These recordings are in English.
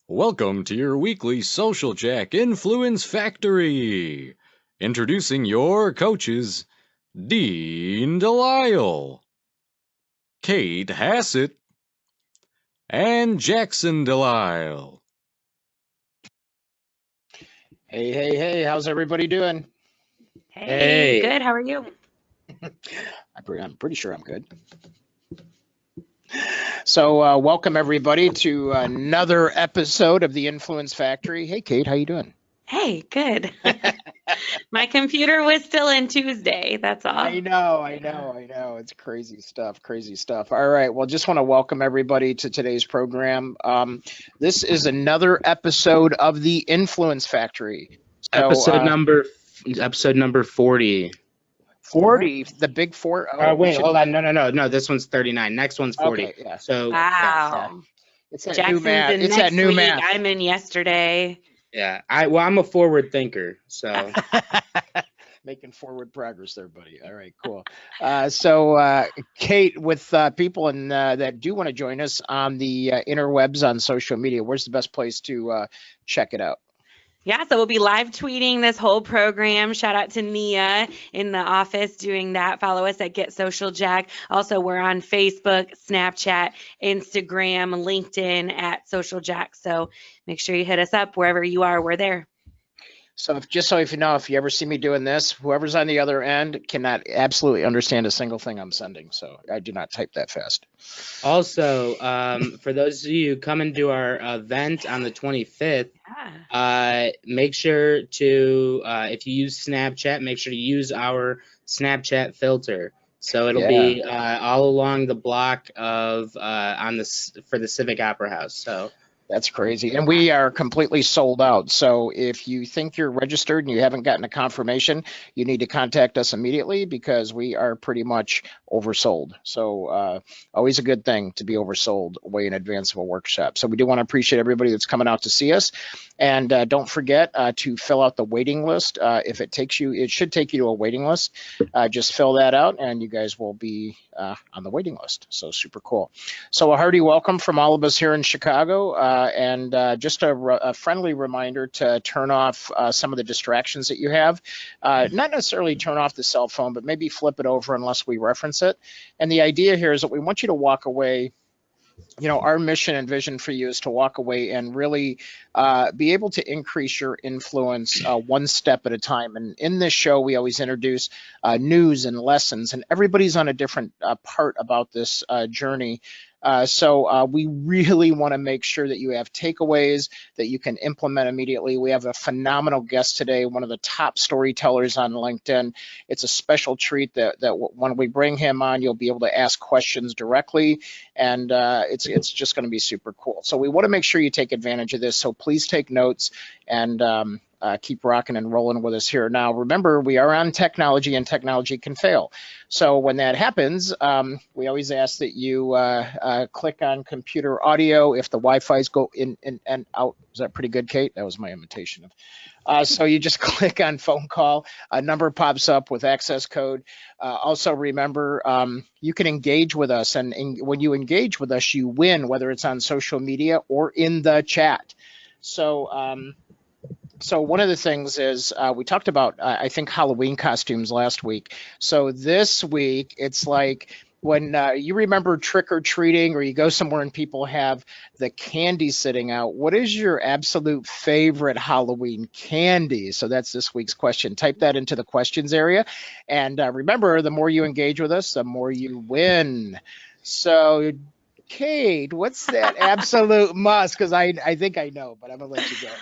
Welcome to your weekly Social Jack Influence Factory. Introducing your coaches, Dean Delisle, Kate Hassett, and Jackson Delisle. Hey, how's everybody doing? Hey, Hey. good. How are you? I'm pretty sure I'm good. So welcome everybody to another episode of the Influence Factory. Hey, Kate, how you doing? Hey, good. My computer was still in Tuesday. That's all. I know. It's crazy stuff. All right. Well, just want to welcome everybody to today's program. This is another episode of the Influence Factory. So, Episode number 40. 40, the big four. Oh, Wait, hold on. No. This one's 39. Next one's 40. Okay, yeah. So Wow. It's that Jackson's new math. in It's next that new week. math. I'm in yesterday. yeah. I'm a forward thinker. So Making forward progress there, buddy. All right, cool. So Kate, with people that do want to join us on the interwebs on social media, where's the best place to check it out? Yeah, so we'll be live tweeting this whole program. Shout out to Nia in the office doing that. Follow us at Get Social Jack. Also, we're on Facebook, Snapchat, Instagram, LinkedIn at Social Jack. So make sure you hit us up wherever you are. We're there. So if you know, if you ever see me doing this, whoever's on the other end cannot absolutely understand a single thing I'm sending. So I do not type that fast. also, for those of you who come and do our event on the 25th, make sure to, if you use Snapchat, make sure to use our Snapchat filter. So it'll be all along the block of for the Civic Opera House. So that's crazy. And we are completely sold out. So if you think you're registered and you haven't gotten a confirmation, you need to contact us immediately because we are pretty much oversold. So always a good thing to be oversold way in advance of a workshop. So we do want to appreciate everybody that's coming out to see us. And don't forget to fill out the waiting list. If it takes you, it should take you to a waiting list. Just fill that out and you guys will be on the waiting list. So super cool. So a hearty welcome from all of us here in Chicago. And just a friendly reminder to turn off some of the distractions that you have. Not necessarily turn off the cell phone, but maybe flip it over unless we reference it. And the idea here is that we want you to walk away. You know, our mission and vision for you is to walk away and really be able to increase your influence one step at a time. And in this show, we always introduce news and lessons, and everybody's on a different part about this journey. So we really want to make sure that you have takeaways that you can implement immediately. We have a phenomenal guest today, one of the top storytellers on LinkedIn. It's a special treat that when we bring him on, you'll be able to ask questions directly, and it's just going to be super cool. So we want to make sure you take advantage of this. So please take notes and keep rocking and rolling with us here. Now, remember, we are on technology and technology can fail. So when that happens, we always ask that you click on computer audio if the Wi-Fi's go in and out. Is that pretty good, Kate? That was my imitation of. So you just click on phone call, a number pops up with access code. Also remember, you can engage with us, and when you engage with us, you win, whether it's on social media or in the chat. So one of the things is we talked about, I think, Halloween costumes last week. So this week, it's like when you remember trick-or-treating or you go somewhere and people have the candy sitting out, what is your absolute favorite Halloween candy? So that's this week's question. Type that into the questions area. And remember, the more you engage with us, the more you win. So Kate, what's that absolute must? Because I think I know, but I'm going to let you go.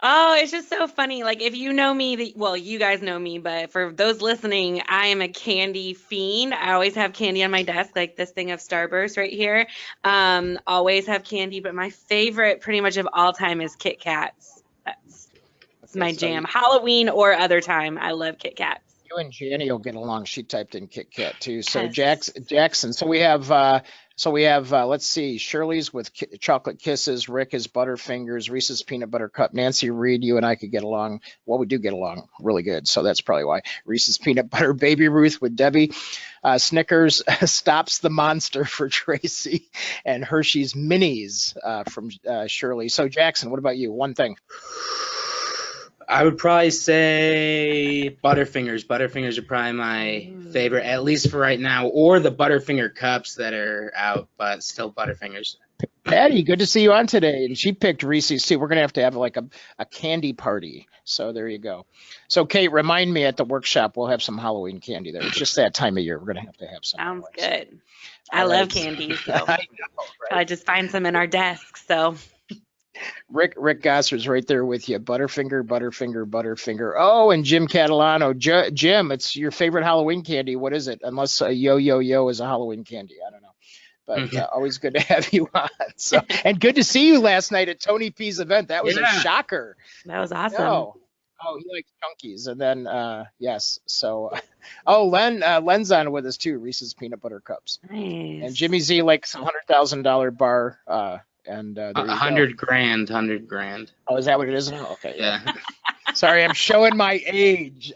Oh, it's just so funny. Like, if you know me, well, you guys know me, but for those listening, I am a candy fiend. I always have candy on my desk, like this thing of Starburst right here. Always have candy, but my favorite pretty much of all time is Kit Kats. That's my jam. Halloween or other time, I love Kit Kats. You and Janie will get along. She typed in Kit Kat too. So Yes. Jackson. So we have So we have, let's see, Shirley's with chocolate kisses, Rick is Butterfingers, Reese's peanut butter cup, Nancy Reed, you and I could get along. Well, we do get along really good, so that's probably why. Reese's peanut butter, Baby Ruth with Debbie, Snickers stops the monster for Tracy, and Hershey's Minis from Shirley. So Jackson, what about you? One thing. I would probably say Butterfingers. Butterfingers are probably my favorite, at least for right now, or the Butterfinger cups that are out, but still Butterfingers. Patty, good to see you on today. And she picked Reese's too. We're going to have like a candy party. So there you go. So Kate, remind me at the workshop, we'll have some Halloween candy there. It's just that time of year. We're going to have some. Sounds good. I love candy, so I know, right? I just find some in our desk, so. Rick Gosser's right there with you. Butterfinger, Butterfinger, Butterfinger. Oh, and Jim Catalano. Jim, it's your favorite Halloween candy. What is it? Unless yo is a Halloween candy. I don't know. But always good to have you on. So, and good to see you last night at Tony P's event. That was a shocker. That was awesome. No. Oh, he likes chunkies. And then, yes. So, Len's on with us too. Reese's peanut butter cups. Nice. And Jimmy Z likes $100,000 bar. And there you $100,000. Oh, is that what it is now? Okay. Yeah. Sorry, I'm showing my age.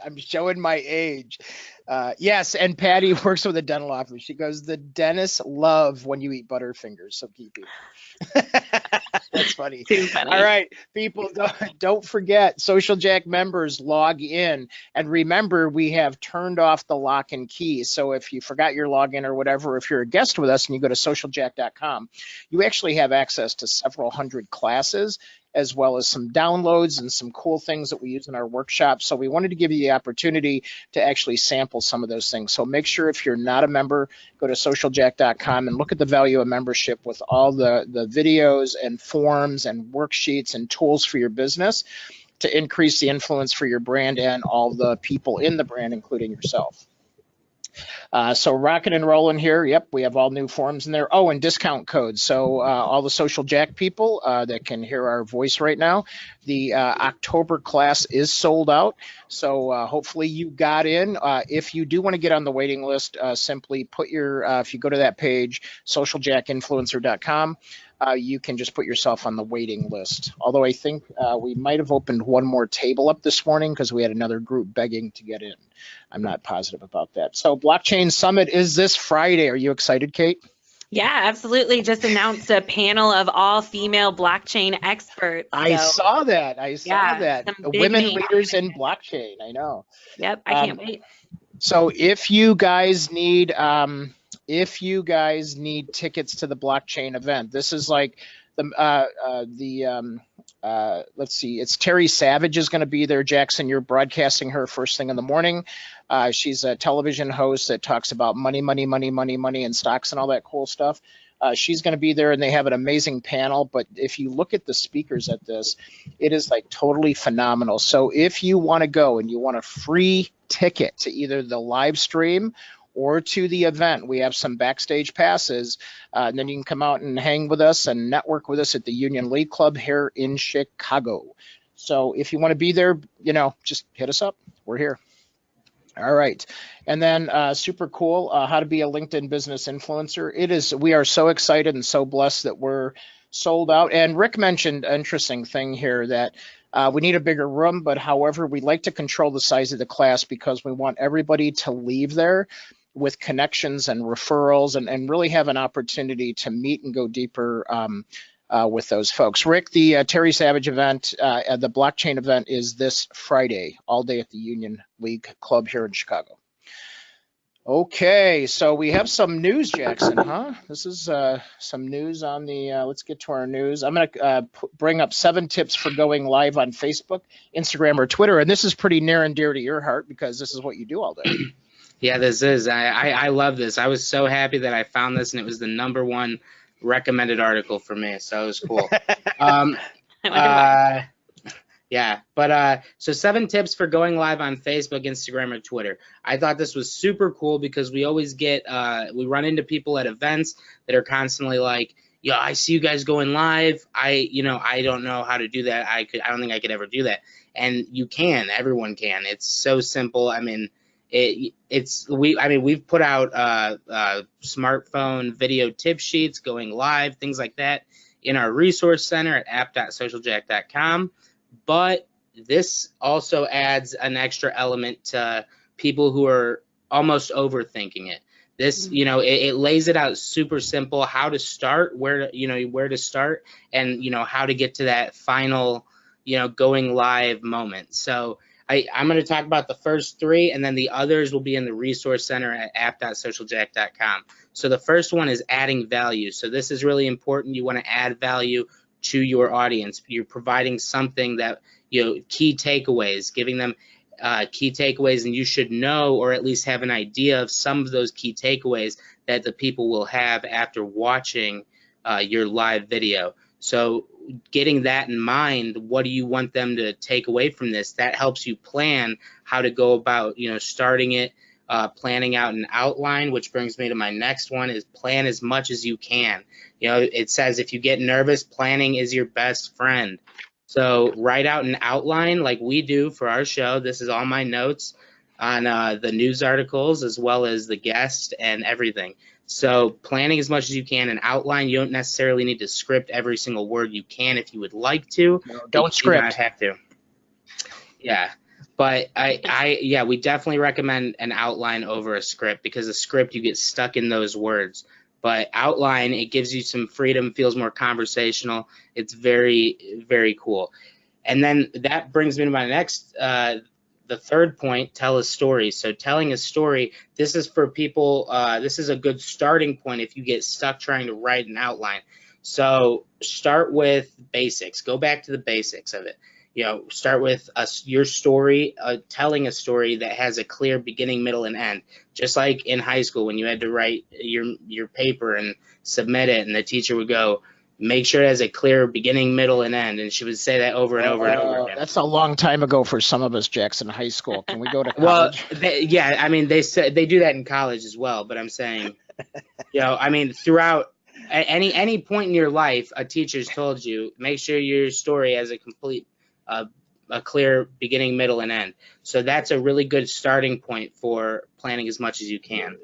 Yes, and Patty works with a dental office. She goes, the dentists love when you eat Butterfingers, so keep eating. That's funny. Too funny. All right, people, don't forget, Social Jack members log in. And remember, we have turned off the lock and key. So if you forgot your login or whatever, if you're a guest with us and you go to socialjack.com, you actually have access to several hundred classes, as well as some downloads and some cool things that we use in our workshops. So we wanted to give you the opportunity to actually sample some of those things. So make sure if you're not a member, go to socialjack.com and look at the value of membership with all the videos and forms and worksheets and tools for your business to increase the influence for your brand and all the people in the brand, including yourself. So rocking and rolling here. Yep, we have all new forms in there. Oh, and discount codes. So all the Social Jack people that can hear our voice right now, the October class is sold out. So hopefully you got in. If you do want to get on the waiting list, simply put your, if you go to that page, socialjackinfluencer.com, you can just put yourself on the waiting list. Although I think we might have opened one more table up this morning because we had another group begging to get in. I'm not positive about that. So Blockchain Summit is this Friday. Are you excited, Kate? Yeah, absolutely. Just announced a panel of all female blockchain experts. I saw that. Women leaders in blockchain. I know. Yep, I can't wait. So if you guys need tickets to the blockchain event, this is like let's see, it's Terry Savage is going to be there. Jackson, you're broadcasting her first thing in the morning. She's a television host that talks about money, and stocks and all that cool stuff. She's going to be there, and they have an amazing panel. But if you look at the speakers at this, it is like totally phenomenal. So if you want to go and you want a free ticket to either the live stream or to the event, we have some backstage passes, and then you can come out and hang with us and network with us at the Union League Club here in Chicago. So if you want to be there, just hit us up. We're here. All right. And then super cool, how to be a LinkedIn business influencer. We are so excited and so blessed that we're sold out. And Rick mentioned an interesting thing here that we need a bigger room, but however, we like to control the size of the class because we want everybody to leave there with connections and referrals and really have an opportunity to meet and go deeper with those folks. Rick, the Terry Savage event, the blockchain event is this Friday, all day at the Union League Club here in Chicago. Okay, so we have some news, Jackson, huh? This is some news on the, let's get to our news. I'm going to bring up 7 tips for going live on Facebook, Instagram, or Twitter. And this is pretty near and dear to your heart because this is what you do all day. Yeah, this is. I love this. I was so happy that I found this, and it was the #1 recommended article for me, so it was cool. Yeah, but so 7 tips for going live on Facebook, Instagram, or Twitter. I thought this was super cool because we always get we run into people at events that are constantly like, "Yo, I see you guys going live. I don't know how to do that. I don't think I could ever do that." And you can. Everyone can. It's so simple. I mean, we've put out smartphone video tip sheets going live, things like that, in our resource center at app.socialjack.com. But this also adds an extra element to people who are almost overthinking it. This, it lays it out super simple, how to start, where to start, and how to get to that final, going live moment. So I'm going to talk about the first three, and then the others will be in the resource center at app.socialjack.com. So the first one is adding value. So this is really important. You want to add value to your audience. You're providing something that, key takeaways, giving them key takeaways, and you should know, or at least have an idea of some of those key takeaways that the people will have after watching your live video. So getting that in mind, what do you want them to take away from this? That helps you plan how to go about, starting it, planning out an outline, which brings me to my next one, is plan as much as you can. It says if you get nervous, planning is your best friend. So write out an outline like we do for our show. This is all my notes on the news articles as well as the guest and everything. So planning as much as you can, an outline. You don't necessarily need to script every single word. You can if you would like to. No, don't script. You do not have to. Yeah. But we definitely recommend an outline over a script, because a script, you get stuck in those words. But outline, it gives you some freedom, feels more conversational. It's very, very cool. And then that brings me to my next, the third point, tell a story. So telling a story, this is for people, this is a good starting point if you get stuck trying to write an outline. So start with basics. Go back to the basics of it. Start with your story, telling a story that has a clear beginning, middle, and end. Just like in high school when you had to write your paper and submit it, and the teacher would go, make sure it has a clear beginning, middle, and end. And she would say that over and over and over again. That's a long time ago for some of us, Jackson. High school. Can we go to college? Well, they say they do that in college as well. But I'm saying, throughout any point in your life, a teacher's told you, make sure your story has a complete a clear beginning, middle, and end. So that's a really good starting point for planning as much as you can.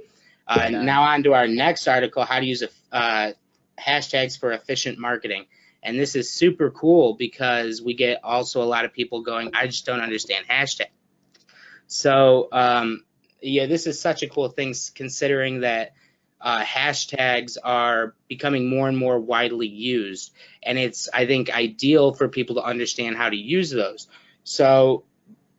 Now on to our next article, how to use hashtags for efficient marketing. And this is super cool because we get also a lot of people going, I just don't understand hashtags. So this is such a cool thing, considering that hashtags are becoming more and more widely used, and it's, I think, ideal for people to understand how to use those. So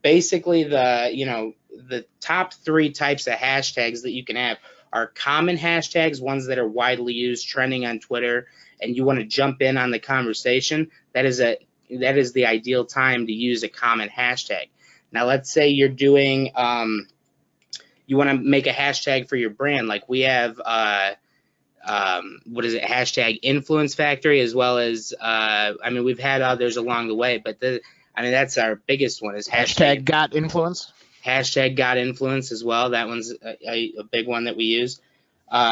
basically the top three types of hashtags that you can have are common hashtags, ones that are widely used, trending on Twitter, and you want to jump in on the conversation. That is the ideal time to use a common hashtag. Now let's say you're doing you want to make a hashtag for your brand, like we have hashtag Influence Factory, as well as we've had others along the way, but that's our biggest one, is hashtag got influence. Hashtag got influence as well. That one's a big one that we use.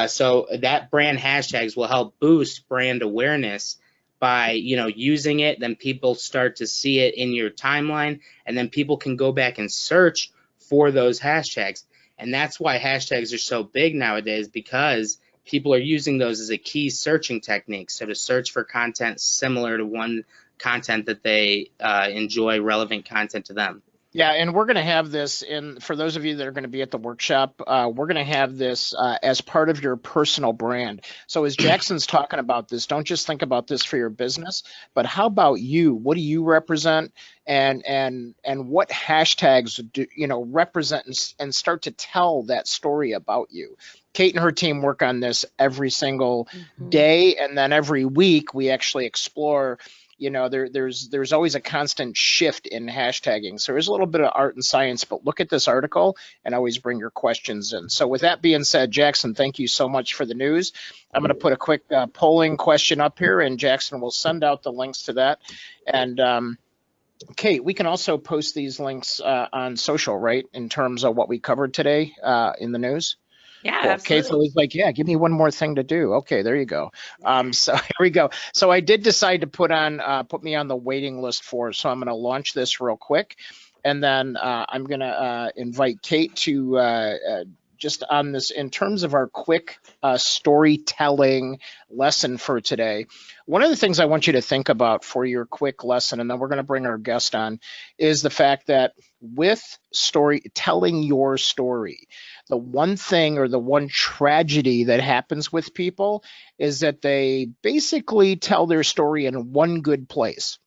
So that brand hashtags will help boost brand awareness by using it. Then people start to see it in your timeline, and then people can go back and search for those hashtags. And that's why hashtags are so big nowadays, because people are using those as a key searching technique. So to search for content similar to one content that they enjoy, relevant content to them. Yeah, and we're going to have this for those of you that are going to be at the workshop, we're going to have this as part of your personal brand. So as Jackson's talking about this, don't just think about this for your business, but how about you? What do you represent, and what hashtags do represent and start to tell that story about you? Kate and her team work on this every single day, and then every week we actually explore. There's always a constant shift in hashtagging. So there's a little bit of art and science, but look at this article and always bring your questions in. So with that being said, Jackson, thank you so much for the news. I'm going to put a quick polling question up here, and Jackson will send out the links to that. And Kate, we can also post these links on social, right, in terms of what we covered today in the news? Yeah, cool. absolutely. Kate's always like, yeah, give me one more thing to do. Okay, there you go. So here we go. So I did decide to put me on the waiting list so I'm going to launch this real quick. And then I'm going to invite Kate to just on this in terms of our quick storytelling lesson for today. One of the things I want you to think about for your quick lesson, and then we're going to bring our guest on, is the fact that with telling your story, the one thing or the one tragedy that happens with people is that they basically tell their story in one good place.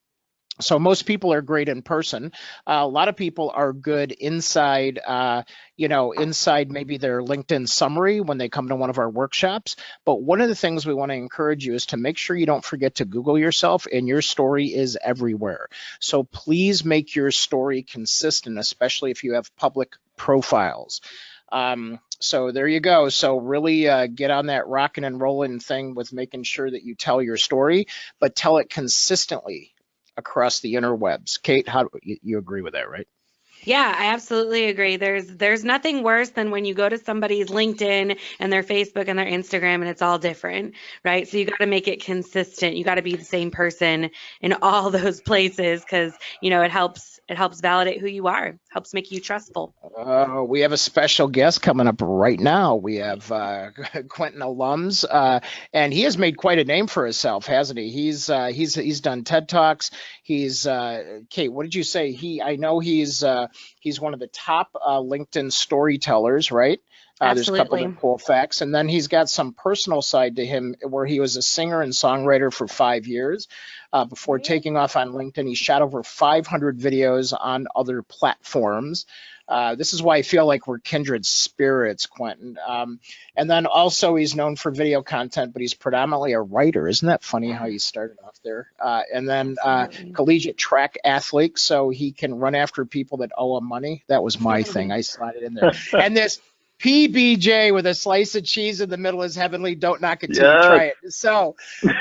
So most people are great in person. A lot of people are good inside, inside maybe their LinkedIn summary when they come to one of our workshops. But one of the things we want to encourage you is to make sure you don't forget to Google yourself, and your story is everywhere. So please make your story consistent, especially if you have public profiles. So there you go. So really get on that rocking and rolling thing with making sure that you tell your story, but tell it consistently across the interwebs. Kate, how you agree with that, right? Yeah, I absolutely agree. There's nothing worse than when you go to somebody's LinkedIn and their Facebook and their Instagram and it's all different, right? So you got to make it consistent. You got to be the same person in all those places because, it helps validate who you are, helps make you trustful. We have a special guest coming up right now. We have Quentin Allums, and he has made quite a name for himself, hasn't he? He's done TED Talks. He's Kate, what did you say? I know he's one of the top LinkedIn storytellers, right? There's a couple of cool facts. And then he's got some personal side to him where he was a singer and songwriter for 5 years. Before taking off on LinkedIn, he shot over 500 videos on other platforms. This is why I feel like we're kindred spirits, Quentin. And then also he's known for video content, but he's predominantly a writer. Isn't that funny how you started off there? And then collegiate track athlete, so he can run after people that owe him money. That was my thing. I slotted in there. And this PBJ with a slice of cheese in the middle is heavenly. Don't knock it till you try it. So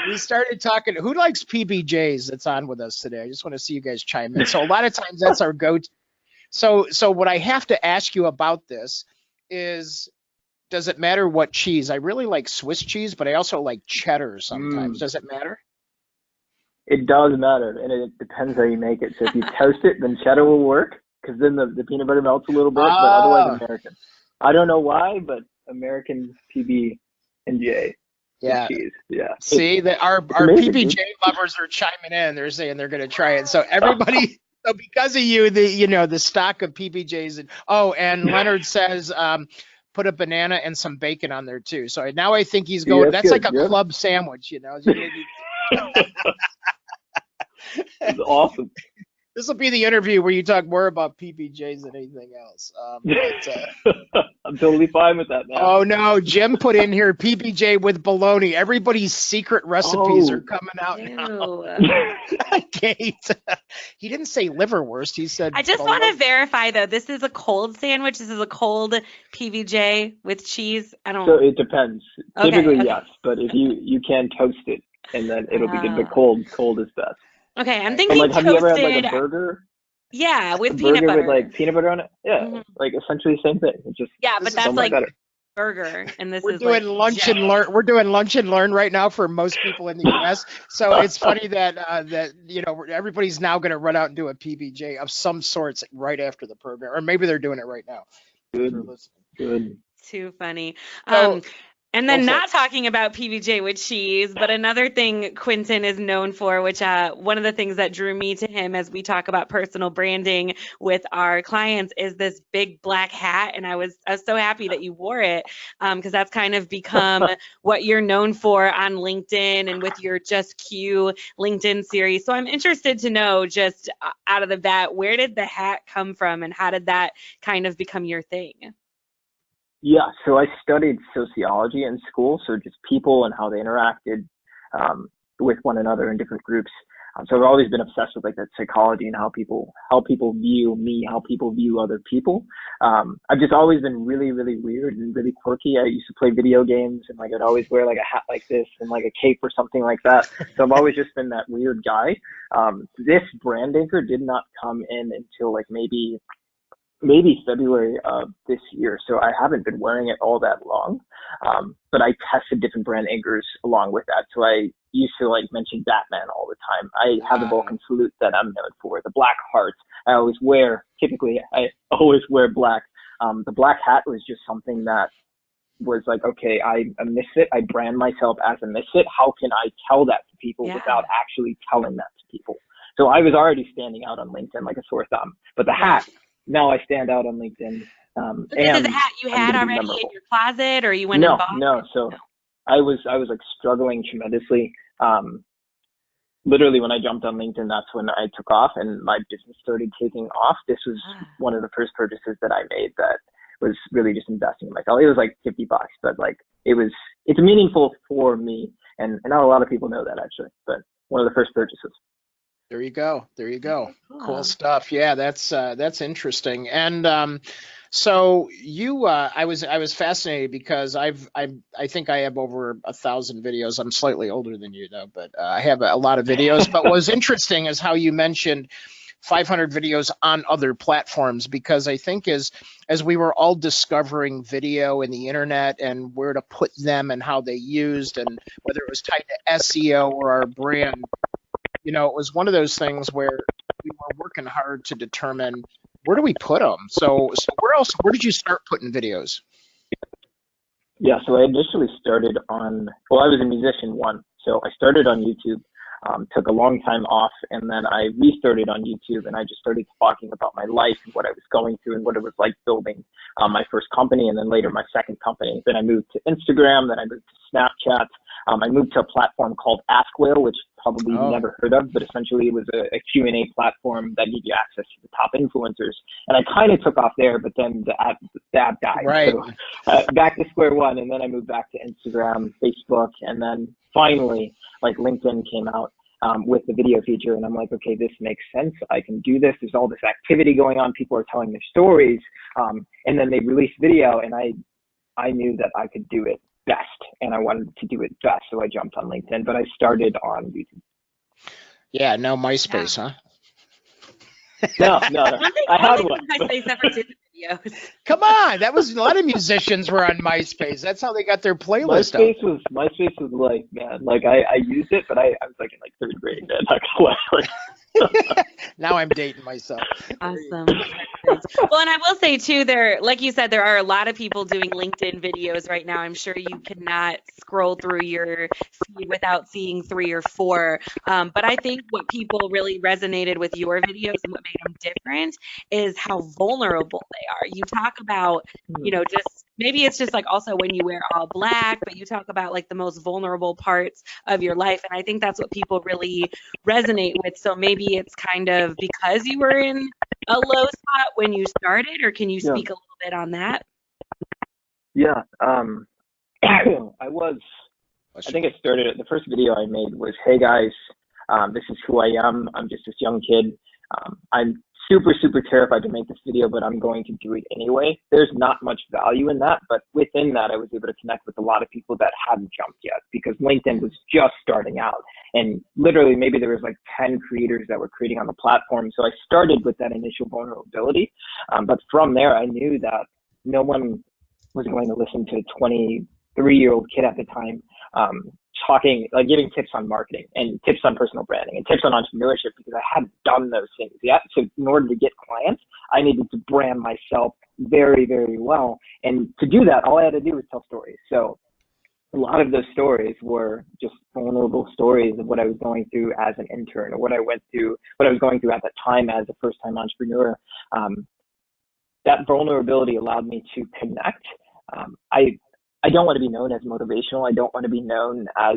we started talking. Who likes PBJs that's on with us today? I just want to see you guys chime in. So a lot of times that's our go-to. So what I have to ask you about this is, does it matter what cheese? I really like Swiss cheese, but I also like cheddar sometimes. Does it matter? It does matter, and it depends how you make it. So if you toast it, then cheddar will work, because then the peanut butter melts a little bit, but otherwise American. I don't know why, but American PB and J. Yeah. Cheese. Yeah. See, our PBJ lovers are chiming in. They're saying they're going to try it. So everybody, so because of you, the stock of PBJs. And Leonard says, put a banana and some bacon on there too. So now I think he's going. That's good, like a club sandwich, It's awesome. This will be the interview where you talk more about PBJs than anything else. I'm totally fine with that now. Oh, no. Jim put in here PBJ with bologna. Everybody's secret recipes are coming out now. Kate. He didn't say liverwurst. He said I just want to verify, though. This is a cold sandwich. This is a cold PBJ with cheese. So it depends. Okay, typically, yes. But if you can toast it, and then it'll be good. But cold is best. Okay, I'm thinking have you ever had like a burger? Yeah, with peanut butter. With like peanut butter on it? Yeah, like essentially the same thing. It's just but that's like better. Burger, and this is doing like lunch and learn. We're doing lunch and learn right now for most people in the U.S. So it's funny that everybody's now going to run out and do a PBJ of some sorts right after the program, or maybe they're doing it right now. Good. Too funny. And then not talking about PBJ with cheese, but another thing Quentin is known for, which one of the things that drew me to him as we talk about personal branding with our clients is this big black hat. And I was so happy that you wore it because that's kind of become what you're known for on LinkedIn and with your Just Q LinkedIn series. So I'm interested to know just out of the bat, where did the hat come from and how did that kind of become your thing? Yeah, so I studied sociology in school, so just people and how they interacted with one another in different groups. So I've always been obsessed with like that psychology and how people view me, how people view other people. I've just always been really, really weird and really quirky. I used to play video games and like I'd always wear like a hat like this and like a cape or something like that. So I've always just been that weird guy. This brand anchor did not come in until like maybe maybe February of this year. So I haven't been wearing it all that long. But I tested different brand anchors along with that. So I used to like mention Batman all the time. I have the Vulcan salute that I'm known for, the black heart. I always wear black. The black hat was just something that was like, okay, I'm a misfit. I brand myself as a misfit. How can I tell that to people without actually telling that to people? So I was already standing out on LinkedIn like a sore thumb. But the hat, now I stand out on LinkedIn. This is a hat you had already in your closet, or you went and bought it? No. So I was like struggling tremendously. Literally when I jumped on LinkedIn, that's when I took off and my business started taking off. This was one of the first purchases that I made that was really just investing in myself. It was like $50, but like it's meaningful for me. And not a lot of people know that actually, but one of the first purchases. There you go. Cool stuff. Yeah, that's interesting. And so you, I was fascinated because I think I have over 1,000 videos. I'm slightly older than you though, but I have a lot of videos. But what was interesting is how you mentioned 500 videos on other platforms, because I think as we were all discovering video and the internet and where to put them and how they used and whether it was tied to SEO or our brand, you know, it was one of those things where we were working hard to determine where do we put them. So where did you start putting videos? Yeah, so I initially started I was a musician so I started on YouTube, took a long time off, and then I restarted on YouTube, and I just started talking about my life and what I was going through and what it was like building my first company, and then later my second company. Then I moved to Instagram, then I moved to Snapchat. I moved to a platform called Ask Whale, which probably you've never heard of, but essentially it was a Q&A platform that gave you access to the top influencers. And I kind of took off there, but then the app died. Right. So back to square one, and then I moved back to Instagram, Facebook, and then finally, like LinkedIn came out with the video feature, and I'm like, okay, this makes sense. I can do this. There's all this activity going on. People are telling their stories, and then they released video, and I knew that I could do it best, and I wanted to do it best, so I jumped on LinkedIn, but I started on YouTube. Yeah, no MySpace, huh? No. I had one. MySpace ever did videos. Come on, that was a lot of musicians were on MySpace. That's how they got their playlist MySpace was like, man, like I used it, but I was like in like third grade, man. Not gonna lie. Now I'm dating myself. Awesome. Well, and I will say too, like you said, there are a lot of people doing LinkedIn videos right now. I'm sure you cannot scroll through your feed without seeing 3 or 4. But I think what people really resonated with your videos and what made them different is how vulnerable they are. You talk about, just maybe it's just like also when you wear all black, but you talk about like the most vulnerable parts of your life. And I think that's what people really resonate with. So maybe it's kind of because you were in a low spot when you started, or can you speak a little bit on that? Yeah. I think I started, the first video I made was, hey guys, this is who I am. I'm just this young kid. I'm super, super terrified to make this video, but I'm going to do it anyway. There's not much value in that, but within that, I was able to connect with a lot of people that hadn't jumped yet because LinkedIn was just starting out. And literally, maybe there was like 10 creators that were creating on the platform. So I started with that initial vulnerability. But from there, I knew that no one was going to listen to a 23-year-old kid at the time talking, like giving tips on marketing and tips on personal branding and tips on entrepreneurship because I hadn't done those things yet. So in order to get clients, I needed to brand myself very, very well. And to do that, all I had to do was tell stories. So a lot of those stories were just vulnerable stories of what I was going through as an intern or what I was going through at the time as a first-time entrepreneur. That vulnerability allowed me to connect. I don't want to be known as motivational. I don't want to be known as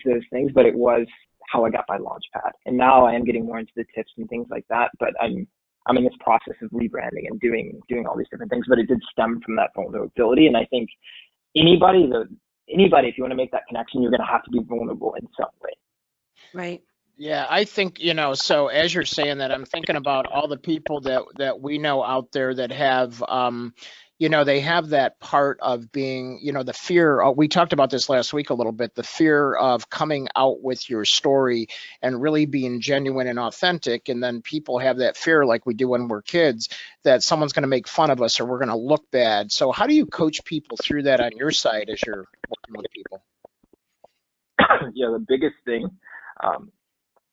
those things, but it was how I got my Launchpad. And now I am getting more into the tips and things like that, but I'm in this process of rebranding and doing all these different things, but it did stem from that vulnerability. And I think anybody, if you want to make that connection, you're going to have to be vulnerable in some way. Right. Yeah, I think, so as you're saying that, I'm thinking about all the people that we know out there that have, they have that part of being, the fear. We talked about this last week a little bit, the fear of coming out with your story and really being genuine and authentic. And then people have that fear, like we do when we're kids, that someone's going to make fun of us or we're going to look bad. So how do you coach people through that on your side as you're working with people? Yeah, the biggest thing,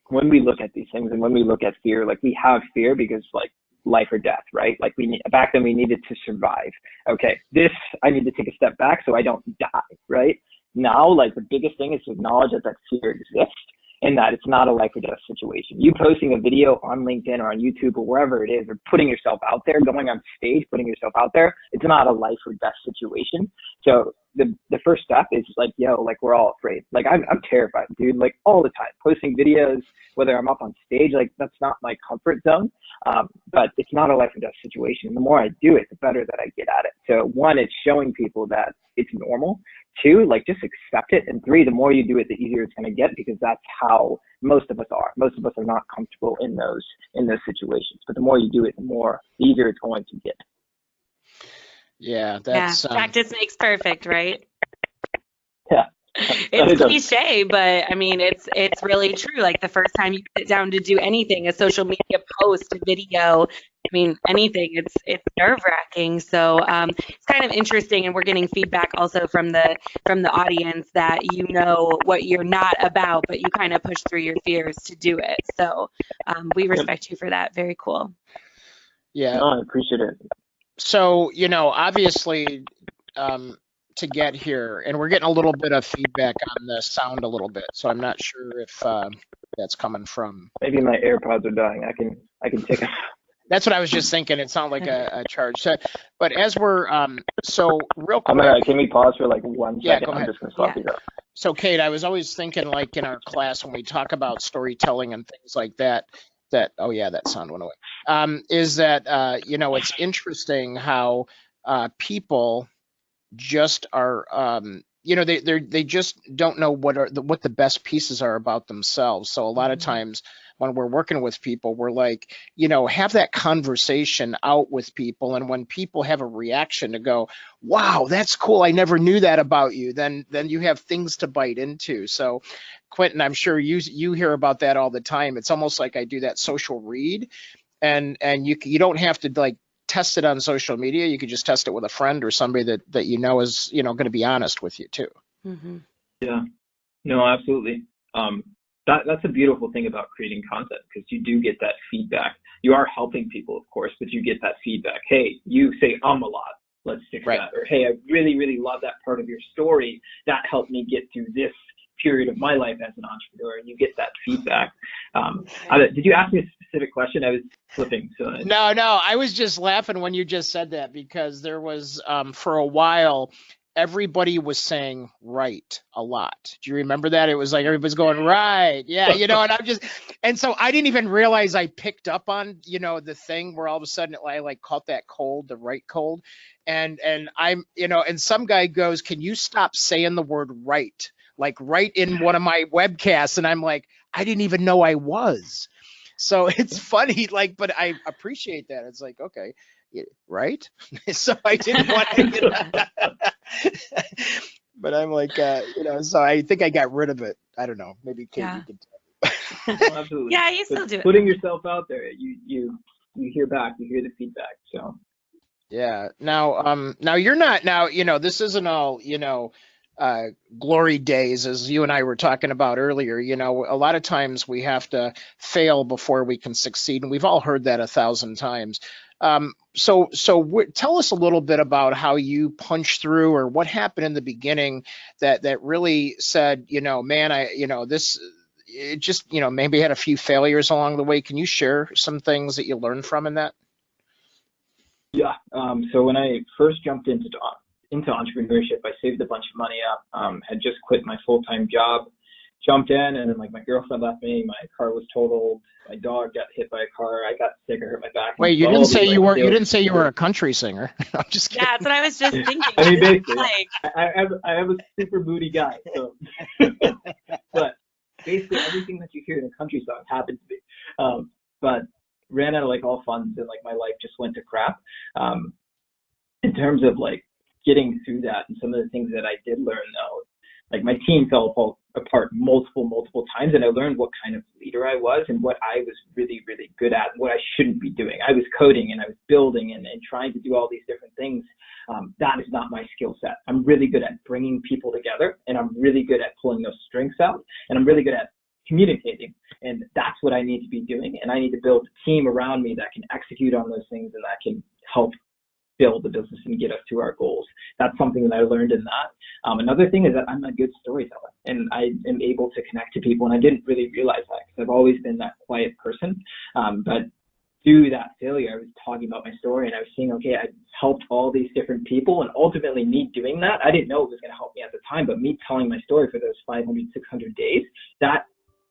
when we look at these things and when we look at fear, like we have fear because like life or death, right? Like back then we needed to survive. Okay, I need to take a step back so I don't die, right? Now, like the biggest thing is to acknowledge that fear exists and that it's not a life or death situation. You posting a video on LinkedIn or on YouTube or wherever it is, or putting yourself out there, going on stage, putting yourself out there, it's not a life or death situation. So the first step is like, like we're all afraid. Like I'm terrified, dude, like all the time, posting videos, whether I'm up on stage, like that's not my comfort zone. But it's not a life or death situation. The more I do it, the better that I get at it. So one, it's showing people that it's normal. Two, like just accept it. And three, the more you do it, the easier it's going to get, because that's how most of us are. Most of us are not comfortable in those situations. But the more you do it, the easier it's going to get. Yeah, that's practice makes perfect, right? Yeah. It's cliche, but I mean, it's really true. Like the first time you sit down to do anything, a social media post, a video, I mean, anything, it's nerve-wracking. So it's kind of interesting, and we're getting feedback also from the audience that what you're not about, but you kind of push through your fears to do it. So we respect you for that. Very cool. Yeah, no, I appreciate it. So obviously, to get here, and we're getting a little bit of feedback on the sound a little bit, so I'm not sure if that's coming from. Maybe my AirPods are dying. I can take them. That's what I was just thinking. It sounded like a charge set. But as we're so real quick, can we pause for like 1 second? Yeah, go ahead. I'm just gonna stop you there. So Kate, I was always thinking, like in our class when we talk about storytelling and things like that that sound went away. Is that it's interesting how people just are they just don't know what the best pieces are about themselves. So a lot of times when we're working with people, we're like, have that conversation out with people, and when people have a reaction to go, wow, that's cool, I never knew that about you, then you have things to bite into. So Quentin, I'm sure you hear about that all the time. It's almost like I do that social read, and you don't have to like test it on social media. You could just test it with a friend or somebody that is going to be honest with you too. Mm-hmm. Yeah, no, absolutely. That's a beautiful thing about creating content, because you do get that feedback. You are helping people, of course, but you get that feedback. Hey, you say a lot. Let's fix that. Or hey, I really, really love that part of your story. That helped me get through this period of my life as an entrepreneur, and you get that feedback. Did you ask me a specific question? I was flipping. So No, I was just laughing when you just said that, because there was for a while everybody was saying right a lot. Do you remember that? It was like everybody's going right, yeah, and so I didn't even realize I picked up on the thing where all of a sudden I like caught that cold, the right cold, and I'm and some guy goes, can you stop saying the word right? Like right in one of my webcasts, and I'm like, I didn't even know I was. So it's funny, like, but I appreciate that. It's like, okay, right? So I didn't want to but I'm like, so I think I got rid of it. I don't know. Maybe Kate, you could tell me. Absolutely. Yeah, you still do it. Putting yourself out there, you hear back, you hear the feedback. So yeah. Now you're not, this isn't all, glory days, as you and I were talking about earlier. A lot of times we have to fail before we can succeed, and we've all heard that 1,000 times. So tell us a little bit about how you punched through, or what happened in the beginning that really said, man, this, it just, maybe had a few failures along the way. Can you share some things that you learned from in that? Yeah. So when I first jumped into entrepreneurship, I saved a bunch of money up, had just quit my full-time job, jumped in, and then like my girlfriend left me, my car was totaled, my dog got hit by a car, I got sick, I hurt my back. Wait, you didn't say you were a country singer. I'm just kidding. Yeah, that's what I was just thinking. I mean, basically, I have a super moody guy, so but basically everything that you hear in a country song happened to me. But ran out of like all funds, and like my life just went to crap. in terms of like getting through that and some of the things that I did learn though, like my team fell apart multiple times, and I learned what kind of leader I was and what I was really good at and what I shouldn't be doing. I was coding and I was building and trying to do all these different things. That is not my skill set. I'm really good at bringing people together, and I'm really good at pulling those strengths out, and I'm really good at communicating, and that's what I need to be doing. And I need to build a team around me that can execute on those things and that can help build the business and get us to our goals. That's something that I learned in that. Another thing is that I'm a good storyteller, and I am able to connect to people, and I didn't really realize that because I've always been that quiet person. But through that failure, I was talking about my story, and I was seeing, okay, I helped all these different people, and ultimately me doing that, I didn't know it was going to help me at the time, but me telling my story for those 500, 600 days, that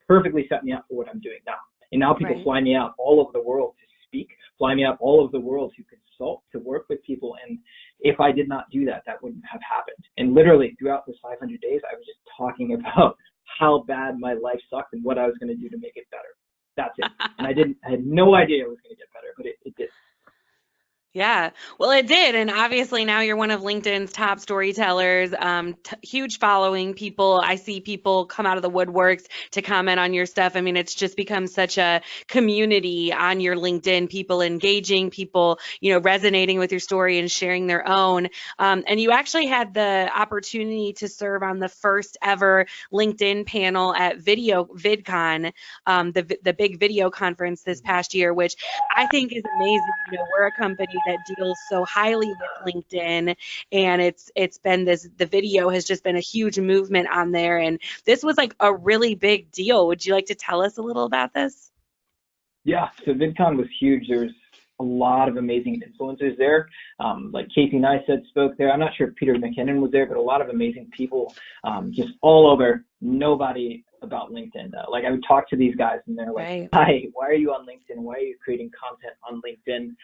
perfectly set me up for what I'm doing now. And now people fly me out all over the world to speak, fly me out all over the world to consult, to work with people. And if I did not do that, that wouldn't have happened. And literally throughout those 500 days, I was just talking about how bad my life sucked and what I was going to do to make it better. That's it. And I had no idea it was going to get better, but it did. Yeah, well, it did. And obviously now you're one of LinkedIn's top storytellers, huge following. I see people come out of the woodworks to comment on your stuff. I mean, it's just become such a community on your LinkedIn, people engaging, people, resonating with your story and sharing their own. And you actually had the opportunity to serve on the first ever LinkedIn panel at VidCon, the big video conference this past year, which I think is amazing. We're a company that deals so highly with LinkedIn, and it's been the video has just been a huge movement on there, and this was like a really big deal. Would you like to tell us a little about this? Yeah, so VidCon was huge. There's a lot of amazing influencers there. Like Casey Neistat spoke there. I'm not sure if Peter McKinnon was there, but a lot of amazing people just all over. Nobody about LinkedIn. Like I would talk to these guys and they're like, hi, why are you on LinkedIn? Why are you creating content on LinkedIn?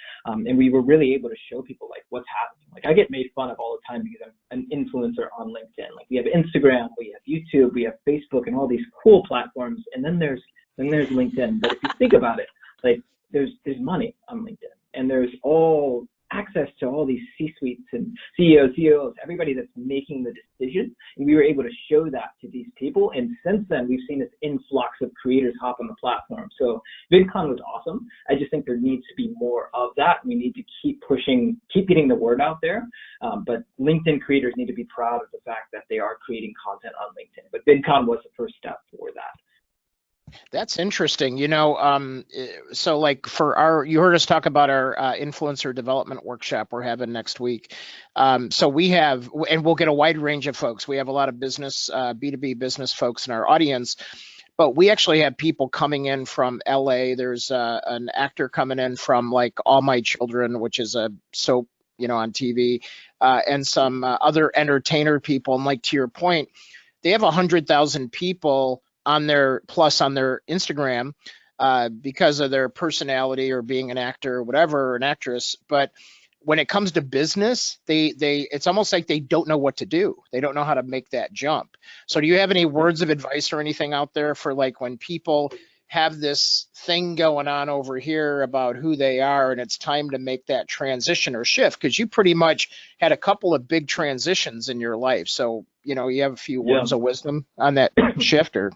And we were really able to show people like what's happening. Like I get made fun of all the time because I'm an influencer on LinkedIn. Like we have Instagram, we have YouTube, we have Facebook and all these cool platforms. And then there's LinkedIn. But if you think about it, like there's money on LinkedIn, and there's all access to all these C-suites and CEOs, CEOs, everybody that's making the decision. And we were able to show that to these people. And since then, we've seen this influx of creators hop on the platform. So VidCon was awesome. I just think there needs to be more of that. We need to keep pushing, keep getting the word out there. But LinkedIn creators need to be proud of the fact that they are creating content on LinkedIn. But VidCon was the first step for that. That's interesting. So like you heard us talk about our influencer development workshop we're having next week. So we have, and we'll get a wide range of folks. We have a lot of business, B2B business folks in our audience, but we actually have people coming in from LA. There's an actor coming in from like All My Children, which is a soap, on TV, and some other entertainer people. And like to your point, they have 100,000 people on their Instagram because of their personality or being an actor or whatever, or an actress. But when it comes to business, it's almost like they don't know what to do. They don't know how to make that jump. So do you have any words of advice or anything out there for like when people have this thing going on over here about who they are and it's time to make that transition or shift? Because you pretty much had a couple of big transitions in your life. So, you have a few words of wisdom on that shift or?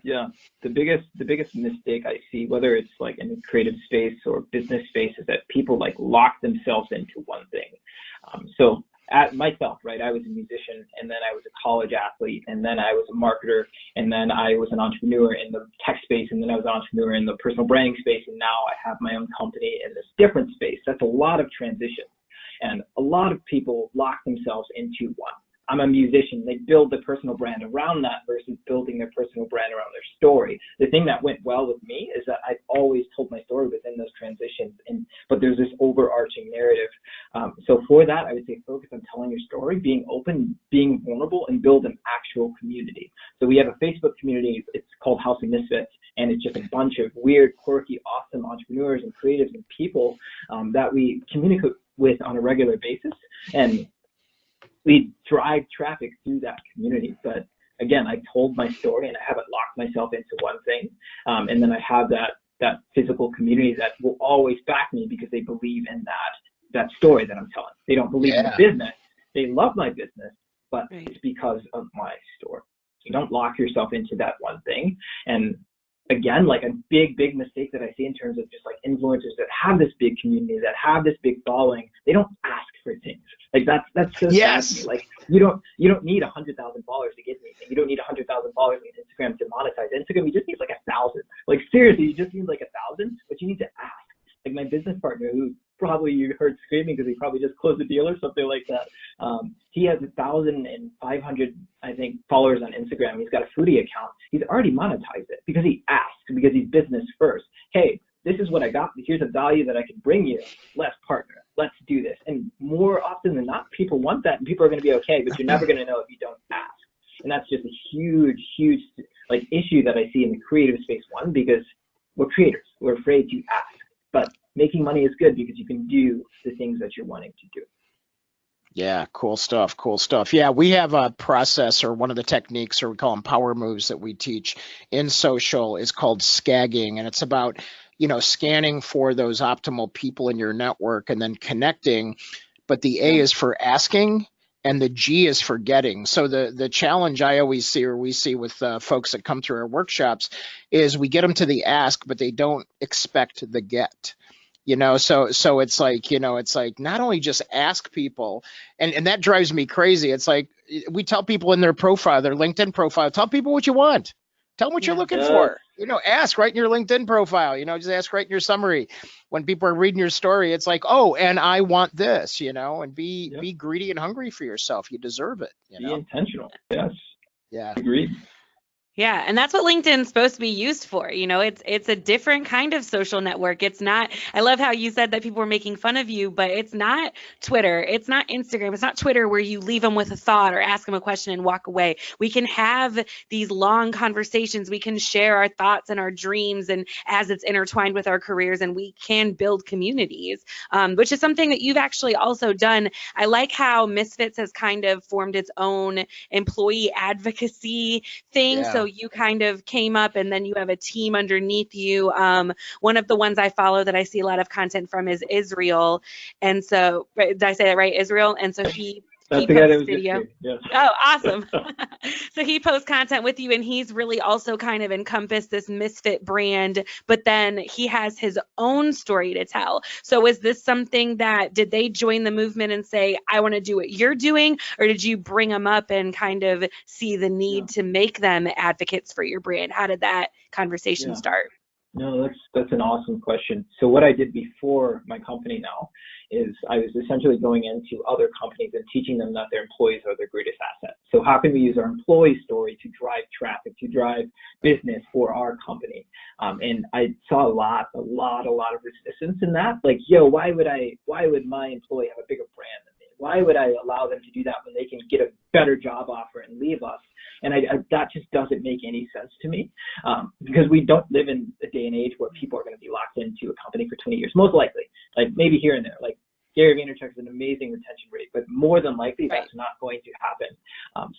Yeah, the biggest mistake I see, whether it's like in the creative space or business space, is that people like lock themselves into one thing. So at myself, right, I was a musician, and then I was a college athlete, and then I was a marketer, and then I was an entrepreneur in the tech space, and then I was an entrepreneur in the personal branding space, and now I have my own company in this different space. That's a lot of transition, and a lot of people lock themselves into one. I'm a musician. They build the personal brand around that versus building their personal brand around their story. The thing that went well with me is that I've always told my story within those transitions, but there's this overarching narrative. So for that, I would say focus on telling your story, being open, being vulnerable, and build an actual community. So we have a Facebook community. It's called House of Misfits, and it's just a bunch of weird, quirky, awesome entrepreneurs and creatives and people that we communicate with on a regular basis. And we drive traffic through that community. But again, I told my story and I haven't locked myself into one thing. And then I have that physical community that will always back me because they believe in that that story that I'm telling. They don't believe in the Yeah. business. They love my business, but Right. it's because of my story. So don't lock yourself into that one thing. And again, like a big mistake that I see in terms of just like influencers that have this big community, that have this big following, they don't ask for things. Like that's so sad to me. Like you don't need 100,000 followers to get anything. You don't need 100,000 followers on Instagram to monetize Instagram. You just need like 1,000. Like seriously, you just need like 1,000, but you need to ask. Like my business partner, who probably you heard screaming because he probably just closed a deal or something like that. He has 1,500, I think, followers on Instagram. He's got a foodie account. He's already monetized it because he asked, because he's business first. Hey, this is what I got. Here's a value that I can bring you. Let's partner. Let's do this. And more often than not, people want that, and people are going to be okay. But you're never going to know if you don't ask. And that's just a huge like issue that I see in the creative space. One, because we're creators. We're afraid to ask. But making money is good because you can do the things that you're wanting to do. Yeah, cool stuff. Yeah, we have a process, or one of the techniques, or we call them power moves, that we teach in social is called scagging. And it's about, scanning for those optimal people in your network and then connecting. But the A is for asking, and the G is for getting. So the challenge I always see, or we see with folks that come through our workshops, is we get them to the ask, but they don't expect the get. So it's like not only just ask people, and that drives me crazy. It's like we tell people in their profile, their LinkedIn profile, tell people what you want. Tell them what you're looking for. Ask right in your LinkedIn profile. Just ask right in your summary. When people are reading your story, it's like, oh, and I want this. And be greedy and hungry for yourself. You deserve it. Be intentional. Yes. Yeah. Agreed. Yeah, and that's what LinkedIn's supposed to be used for. It's a different kind of social network. It's not, I love how you said that people were making fun of you, but it's not Twitter. It's not Instagram. It's not Twitter where you leave them with a thought or ask them a question and walk away. We can have these long conversations. We can share our thoughts and our dreams, and as it's intertwined with our careers, and we can build communities, which is something that you've actually also done. I like how Misfits has kind of formed its own employee advocacy thing. Yeah. So you kind of came up, and then you have a team underneath you. One of the ones I follow that I see a lot of content from is Israel. And so, did I say that right? Israel. And so he That's the guy that was video. just here. Yes. Oh, awesome. So he posts content with you, and he's really also kind of encompassed this Misfit brand, but then he has his own story to tell. So is this something that, did they join the movement and say, I want to do what you're doing, or did you bring them up and kind of see the need to make them advocates for your brand? How did that conversation start? No, that's an awesome question. So what I did before my company now is I was essentially going into other companies and teaching them that their employees are their greatest asset. So how can we use our employee story to drive traffic, to drive business for our company? And I saw a lot of resistance in that. Like, why would my employee have a bigger brand than me? Why would I allow them to do that when they can get a better job offer and leave us? And that just doesn't make any sense to me, because we don't live in a day and age where people are going to be locked into a company for 20 years, most likely. Like maybe here and there, like Gary Vaynerchuk has an amazing retention rate, but more than likely that's not going to happen.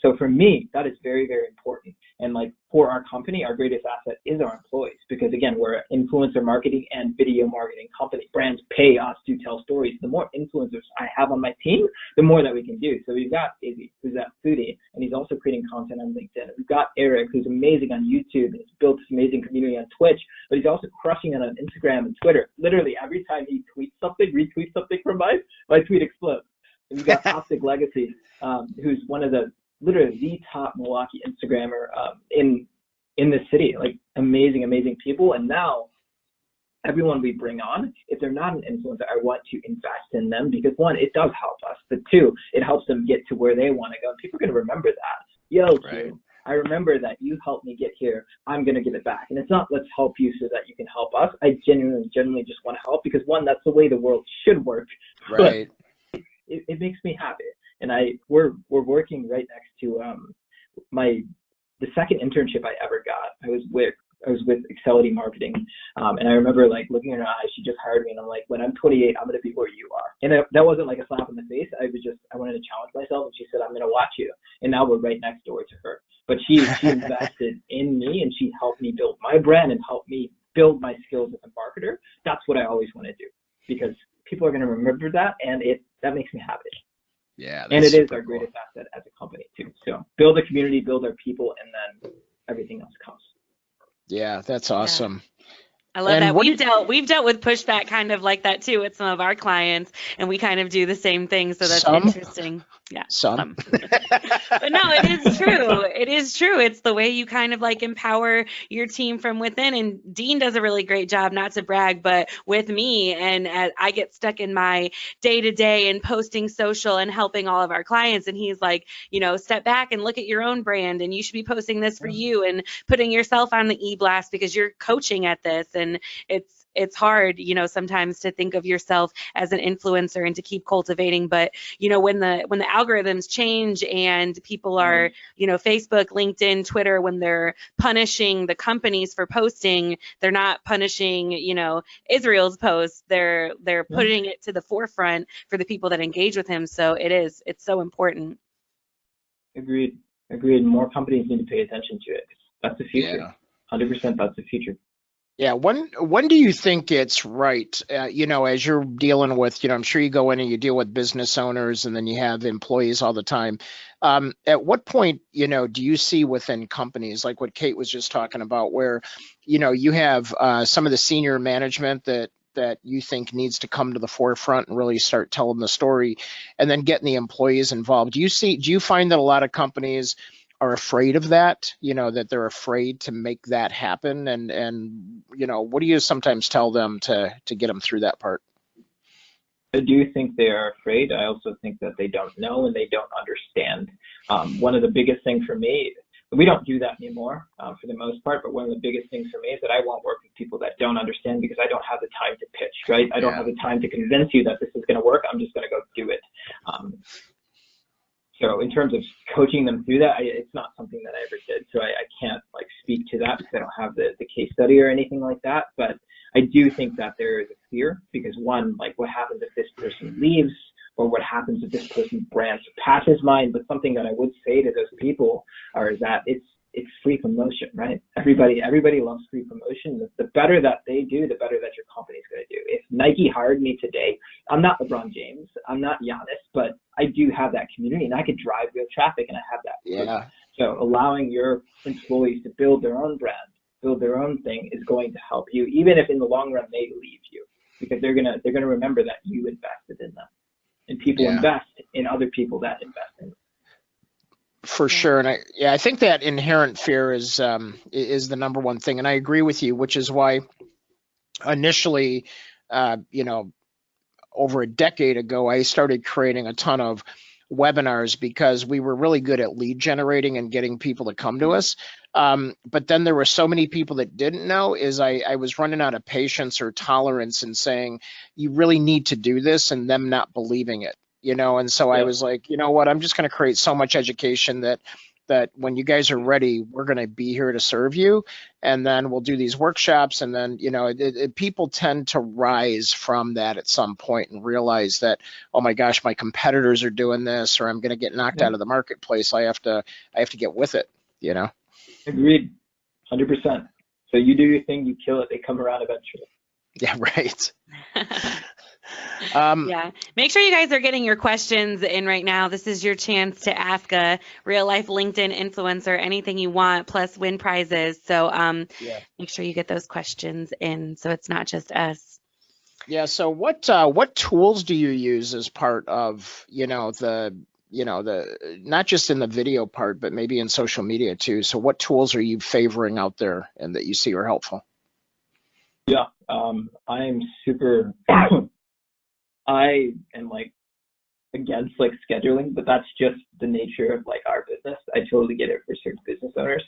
So for me, that is very, very important. And like for our company, our greatest asset is our employees, because again, we're an influencer marketing and video marketing company. Brands pay us to tell stories. The more influencers I have on my team, the more that we can do. So we've got Izzy, who's at Foodie, and he's also creating content on LinkedIn. We've got Eric, who's amazing on YouTube, and he's built this amazing community on Twitch, but he's also crushing it on Instagram and Twitter. Literally every time he tweets something, retweets something from my tweet explodes. And we've got Optic Legacy, who's one of literally the top Milwaukee Instagrammer in the city. Like amazing people. And now everyone we bring on, if they're not an influencer, I want to invest in them, because one, it does help us, but two, it helps them get to where they want to go. And people are going to remember that. Q, I remember that you helped me get here. I'm going to give it back. And it's not let's help you so that you can help us. I genuinely just want to help, because one, that's the way the world should work. Right. It makes me happy. And we're working right next to the second internship I ever got. I was with Excelity Marketing, and I remember like looking in her eyes. She just hired me, and I'm like, when I'm 28, I'm gonna be where you are. And that wasn't like a slap in the face. I wanted to challenge myself, and she said, I'm gonna watch you. And now we're right next door to her. But she invested in me, and she helped me build my brand and helped me build my skills as a marketer. That's what I always want to do, because people are going to remember that, and that makes me happy. Yeah, and it is super our cool. greatest asset as a company too. So build a community, build our people, and then everything else comes. Yeah, that's awesome. I love And that. what We've dealt with pushback kind of like that too with some of our clients, and we kind of do the same thing. So that's Some? interesting. Yeah. Some. But no, it is true. It is true. It's the way you kind of like empower your team from within. And Dean does a really great job, not to brag, but with me. And as I get stuck in my day to day and posting social and helping all of our clients. And he's like, you know, step back and look at your own brand. And you should be posting this for you and putting yourself on the e-blast because you're coaching at this. And it's hard, you know, sometimes to think of yourself as an influencer and to keep cultivating. But, you know, when the algorithms change and people are, you know, Facebook, LinkedIn, Twitter, when they're punishing the companies for posting, they're not punishing, you know, Israel's posts. They're putting it to the forefront for the people that engage with him. So it's so important. Agreed. More companies need to pay attention to it. That's the future. Yeah. 100%. That's the future. Yeah. When do you think it's right? You know, as you're dealing with, you know, I'm sure you go in and you deal with business owners and then you have employees all the time. At what point, you know, do you see within companies like what Kate was just talking about, where, you know, you have some of the senior management that you think needs to come to the forefront and really start telling the story, and then getting the employees involved? Do you find that a lot of companies are afraid of that, you know, that they're afraid to make that happen? And you know, what do you sometimes tell them to get them through that part? I do think they are afraid. I also think that they don't know and they don't understand. One of the biggest things for me, we don't do that anymore for the most part, but one of the biggest things for me is that I won't work with people that don't understand because I don't have the time to pitch, right? I don't have the time to convince you that this is going to work. I'm just going to go do it. So in terms of coaching them through that, it's not something that I ever did. So I can't like speak to that because I don't have the case study or anything like that. But I do think that there is a fear because one, like what happens if this person leaves, or what happens if this person's brand surpasses mine? But something that I would say to those people is that it's free promotion, right? Everybody loves free promotion. The better that they do, the better that your company's going to do. If Nike hired me today, I'm not LeBron James, I'm not Giannis, but I do have that community and I could drive real traffic and I have that. Yeah. So allowing your employees to build their own brand, build their own thing is going to help you, even if in the long run they leave you, because they're gonna remember that you invested in them, and people invest in other people that invest in them. For sure. And I think that inherent fear is the number one thing. And I agree with you, which is why initially, you know, over a decade ago, I started creating a ton of webinars because we were really good at lead generating and getting people to come to us. But then there were so many people that didn't know, I was running out of patience or tolerance and saying, you really need to do this, and them not believing it. You know, and so I was like, you know what, I'm just going to create so much education that when you guys are ready, we're going to be here to serve you. And then we'll do these workshops. And then, you know, people tend to rise from that at some point and realize that, oh my gosh, my competitors are doing this, or I'm going to get knocked out of the marketplace. I have to get with it, you know? Agreed. 100%. So you do your thing, you kill it, they come around eventually. Yeah, right. Yeah. Make sure you guys are getting your questions in right now. This is your chance to ask a real life LinkedIn influencer anything you want, plus win prizes. So make sure you get those questions in so it's not just us. Yeah. So what tools do you use as part of, the not just in the video part, but maybe in social media too? So what tools are you favoring out there and that you see are helpful? Yeah. I'm super I am like against like scheduling, but that's just the nature of like our business. I totally get it for certain business owners.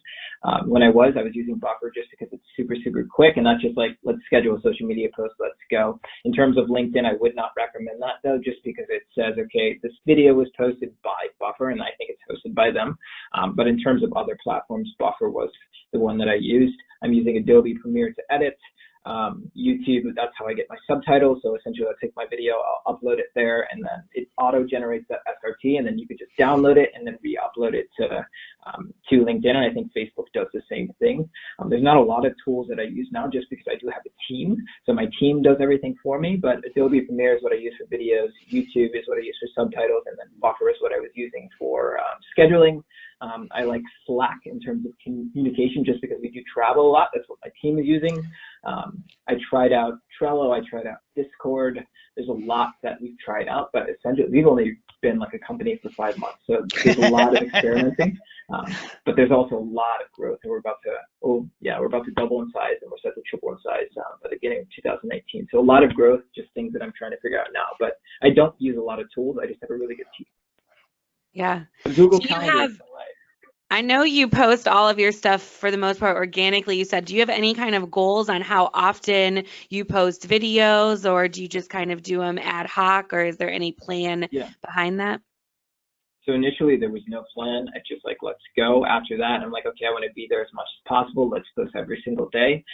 When I was using Buffer just because it's super, super quick and not just like, let's schedule a social media post, let's go. In terms of LinkedIn, I would not recommend that though, just because it says, okay, this video was posted by Buffer and I think it's hosted by them. But in terms of other platforms, Buffer was the one that I used. I'm using Adobe Premiere to edit. YouTube, that's how I get my subtitles. So essentially I'll take my video, I'll upload it there, and then it auto generates that SRT, and then you can just download it and then re-upload it to LinkedIn. And I think Facebook does the same thing. There's not a lot of tools that I use now just because I do have a team. So my team does everything for me, but Adobe Premiere is what I use for videos, YouTube is what I use for subtitles, and then Buffer is what I was using for scheduling. I like Slack in terms of communication just because we do travel a lot. That's what my team is using. I tried out Trello. I tried out Discord. There's a lot that we've tried out, but essentially we've only been like a company for 5 months. So there's a lot of experimenting, but there's also a lot of growth. And we're about to double in size, and we're set to triple in size by the beginning of 2019. So a lot of growth, just things that I'm trying to figure out now. But I don't use a lot of tools. I just have a really good team. Yeah. Google Calendar. I know you post all of your stuff for the most part organically, you said. Do you have any kind of goals on how often you post videos, or do you just kind of do them ad hoc, or is there any plan behind that? So initially there was no plan. I just like, let's go. After that, I'm like, okay, I want to be there as much as possible. Let's post every single day.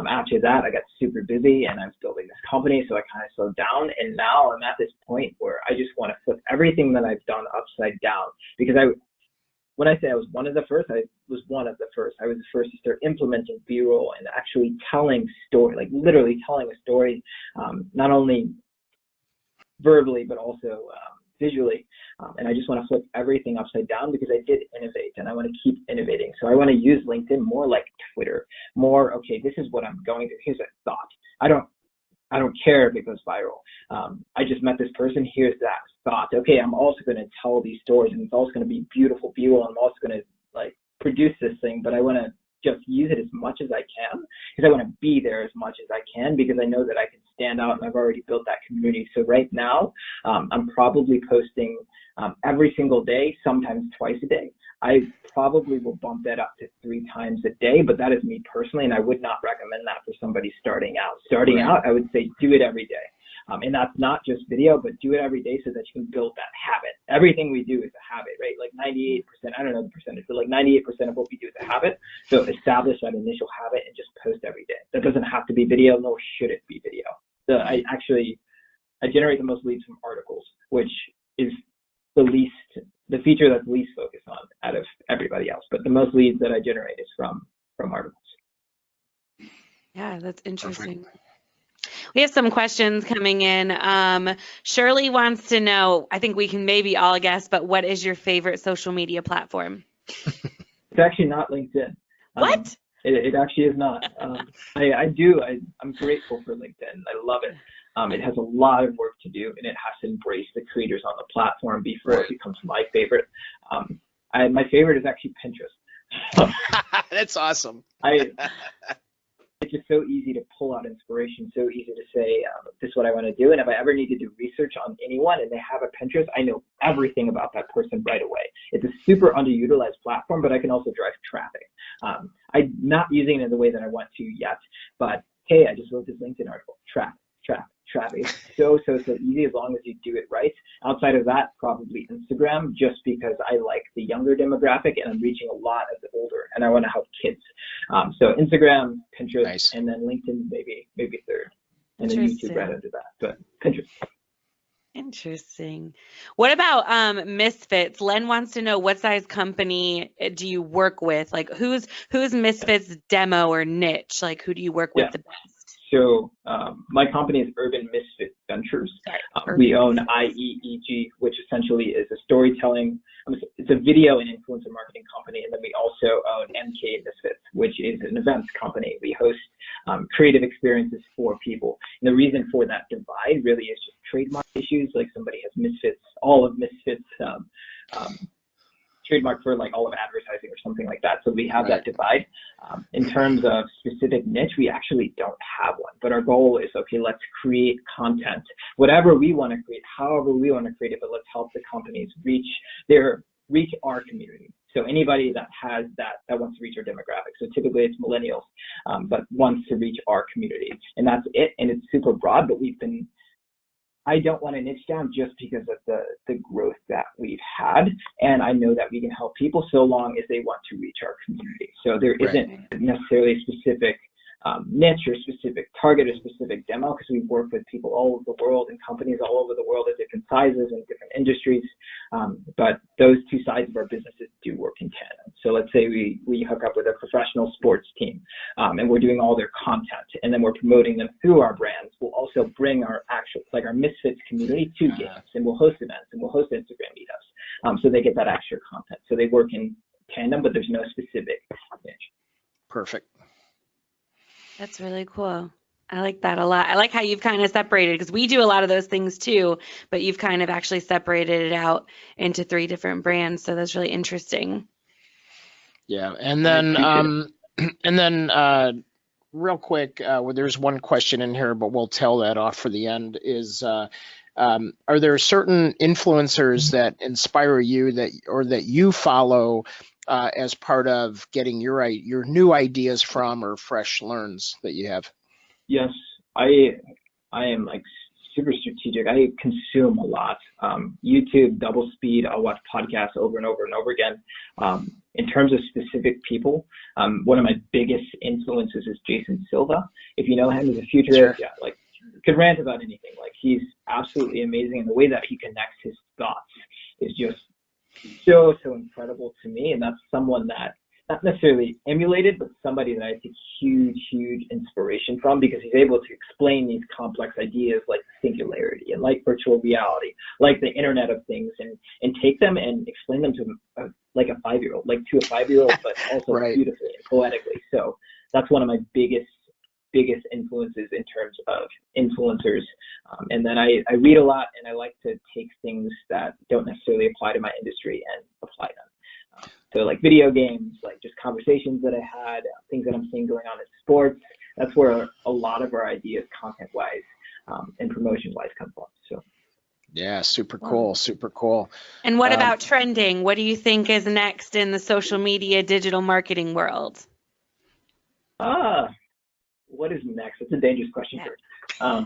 After that, I got super busy and I was building this company, so I kind of slowed down. And now I'm at this point where I just want to flip everything that I've done upside down, because when I say I was one of the first, I was one of the first. I was the first to start implementing B-roll and actually telling story, like literally telling a story, not only verbally, but also visually. And I just want to flip everything upside down because I did innovate and I want to keep innovating. So I want to use LinkedIn more like Twitter, more, okay, this is what I'm going through. Here's a thought. I don't care if it goes viral. I just met this person. Here's that thought. Okay, I'm also going to tell these stories, and it's also going to be beautiful B-roll. I'm also going to like produce this thing, but I want to just use it as much as I can because I want to be there as much as I can because I know that I can stand out and I've already built that community. So right now, I'm probably posting every single day, sometimes twice a day. I probably will bump that up to 3 times a day, but that is me personally, and I would not recommend that for somebody starting out. Starting out, I would say do it every day. And that's not just video, but do it every day so that you can build that habit. Everything we do is a habit, right? Like 98%, I don't know the percentage, but like 98% of what we do is a habit. So establish that initial habit and just post every day. That doesn't have to be video, nor should it be video. I generate the most leads from articles, which is the feature that's least focused on out of everybody else. But the most leads that I generate is from articles. Yeah, that's interesting. Perfect. We have some questions coming in. Shirley wants to know, I think we can maybe all guess, but what is your favorite social media platform? It's actually not LinkedIn. What? It actually is not. I'm grateful for LinkedIn. I love it. It has a lot of work to do, and it has to embrace the creators on the platform before it becomes my favorite. My favorite is actually Pinterest. That's awesome. It's just so easy to pull out inspiration, so easy to say, this is what I want to do. And if I ever need to do research on anyone and they have a Pinterest, I know everything about that person right away. It's a super underutilized platform, but I can also drive traffic. I'm not using it in the way that I want to yet, but hey, I just wrote this LinkedIn article. Traffic. It's so easy as long as you do it right. Outside of that, probably Instagram, just because I like the younger demographic and I'm reaching a lot of the older and I want to help kids. So Instagram, Pinterest, nice. And then LinkedIn maybe third, and then YouTube right under that. But Pinterest. Interesting. What about Misfits? Len wants to know, what size company do you work with? Like who's Misfits demo or niche? Like who do you work with the best? So my company is Urban Misfit Ventures. We own IEEG, which essentially is a storytelling, it's a video and influencer marketing company. And then we also own MK Misfits, which is an events company. We host creative experiences for people. And the reason for that divide really is just trademark issues. Like somebody has Misfits, all of Misfits, trademark for like all of advertising or something like that. So we have that divide. In terms of specific niche, we actually don't have one, but our goal is, okay, let's create content, whatever we want to create, however we want to create it, but let's help the companies reach our community. So anybody that has that wants to reach our demographic. So typically it's millennials, but wants to reach our community, and that's it. And it's super broad, but I don't want to niche down just because of the growth that we've had. And I know that we can help people so long as they want to reach our community. So there isn't necessarily a specific niche or specific target or specific demo, because we work with people all over the world and companies all over the world at different sizes and different industries. But those two sides of our businesses do work in tandem. So let's say we hook up with a professional sports team, and we're doing all their content, and then we're promoting them through our brands. We'll also bring our our Misfits community to games, and we'll host events, and we'll host Instagram meetups, so they get that extra content. So they work in tandem, but there's no specific niche. Perfect. That's really cool. I like that a lot. I like how you've kind of separated, because we do a lot of those things too, but you've kind of actually separated it out into 3 different brands. So that's really interesting. Yeah. And then, real quick, there's one question in here, but we'll tell that off for the end, is, are there certain influencers that inspire you that you follow as part of getting your new ideas from, or fresh learns that you have? Yes, I am like super strategic. I consume a lot. YouTube, double speed. I'll watch podcasts over and over and over again. In terms of specific people, one of my biggest influences is Jason Silva. If you know him, he's a futurist. Sure. Yeah, like could rant about anything. Like he's absolutely amazing, and the way that he connects his thoughts is just so incredible to me. And that's someone that not necessarily emulated, but somebody that I take huge inspiration from, because he's able to explain these complex ideas like singularity and like virtual reality, like the Internet of Things, and take them and explain them to like a 5-year-old, like to a 5-year-old, but also Right. beautifully and poetically. So that's one of my biggest influences in terms of influencers. And then I read a lot, and I like to take things that don't necessarily apply to my industry and apply them. So like video games, like just conversations that I had, things that I'm seeing going on in sports. That's where a lot of our ideas, content-wise and promotion-wise, come from. So. Yeah, super cool, super cool. And what about trending? What do you think is next in the social media, digital marketing world? What is next? It's a dangerous question. Yeah.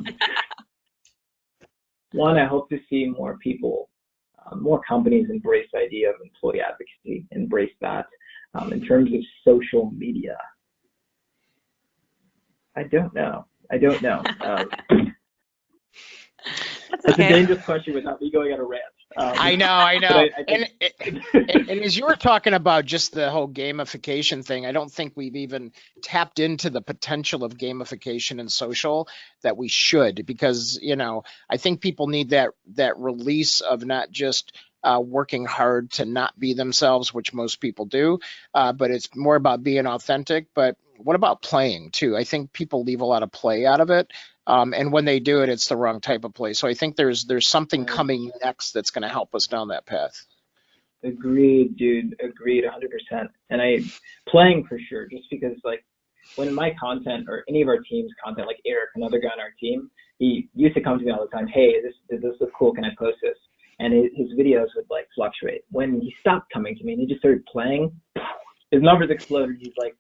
One, I hope to see more people, more companies embrace the idea of employee advocacy, embrace that. In terms of social media, I don't know. That's a dangerous question without me going on a rant. I know. And as you were talking about just the whole gamification thing, I don't think we've even tapped into the potential of gamification in social that we should, because, I think people need that release of not just working hard to not be themselves, which most people do, but it's more about being authentic. But what about playing too? I think people leave a lot of play out of it. And when they do it, it's the wrong type of play. So I think there's something coming next that's going to help us down that path. Agreed, dude. Agreed, 100%. And playing for sure, just because like when my content or any of our team's content, like Eric, another guy on our team, he used to come to me all the time. Hey, does this look cool? Can I post this? And his videos would like fluctuate. When he stopped coming to me and he just started playing, his numbers exploded. He's like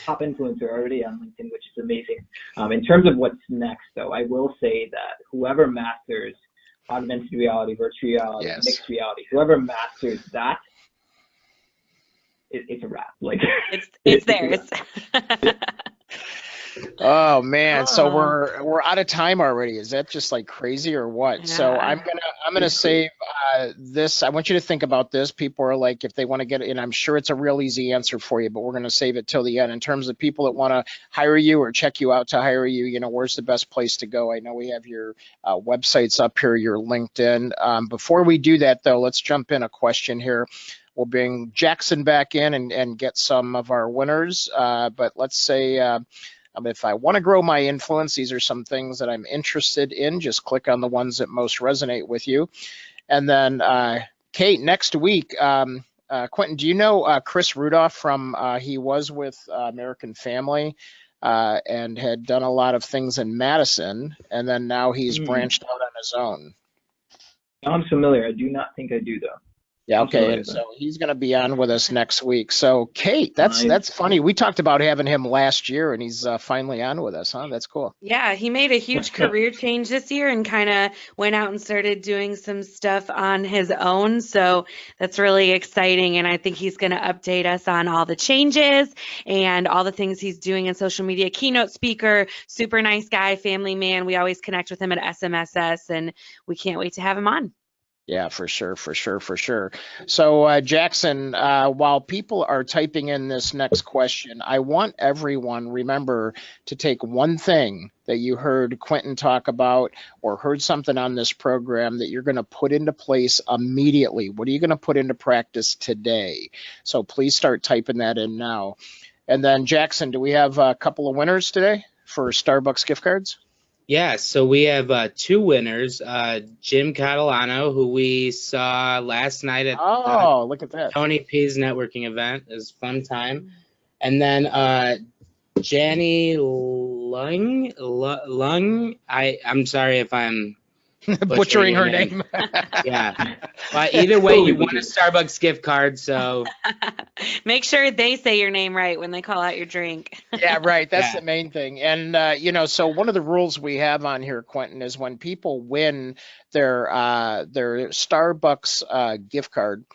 top influencer already on LinkedIn, which is amazing. In terms of what's next, though, I will say that whoever masters augmented reality, virtual reality, Yes. mixed reality, whoever masters that, it's a wrap. Like it's theirs. Oh man, so we're out of time already. Is that just like crazy or what? Yeah. So I'm gonna save this. I want you to think about this. People are like, if they want to get it, and I'm sure it's a real easy answer for you, but we're gonna save it till the end. In terms of people that want to hire you or check you out to hire you, where's the best place to go? I know we have your websites up here, your LinkedIn. Before we do that though, let's jump in a question here. We'll bring Jackson back in and get some of our winners. But let's say, if I want to grow my influence, these are some things that I'm interested in. Just click on the ones that most resonate with you. And then, Kate, next week, Quentin, do you know Chris Rudolph from, he was with American Family and had done a lot of things in Madison, and then now he's branched out on his own. I'm familiar. I do not think I do, though. Yeah, I'm okay, familiar and with that. so he's going to be on with us next week. So, Kate, that's funny. We talked about having him last year, and he's finally on with us, huh? That's cool. Yeah, he made a huge career change this year and kind of went out and started doing some stuff on his own. So that's really exciting. And I think he's going to update us on all the changes and all the things he's doing in social media. Keynote speaker, super nice guy, family man. We always connect with him at SMSS, and we can't wait to have him on. Yeah, for sure. So, Jackson, while people are typing in this next question, I want everyone, remember, to take one thing that you heard Quentin talk about or heard something on this program that you're going to put into place immediately. What are you going to put into practice today? So please start typing that in now. And then, Jackson, do we have a couple of winners today for Starbucks gift cards? Yeah, so we have 2 winners. Jim Catalano, who we saw last night at look at that. Tony P's networking event. It was a fun time. And then Janny Lung. I'm sorry if I'm butchering her name. Yeah. But either way, you won a Starbucks gift card, so make sure they say your name right when they call out your drink. Yeah, right. That's the main thing. And so one of the rules we have on here, Quentin, is when people win their Starbucks gift card,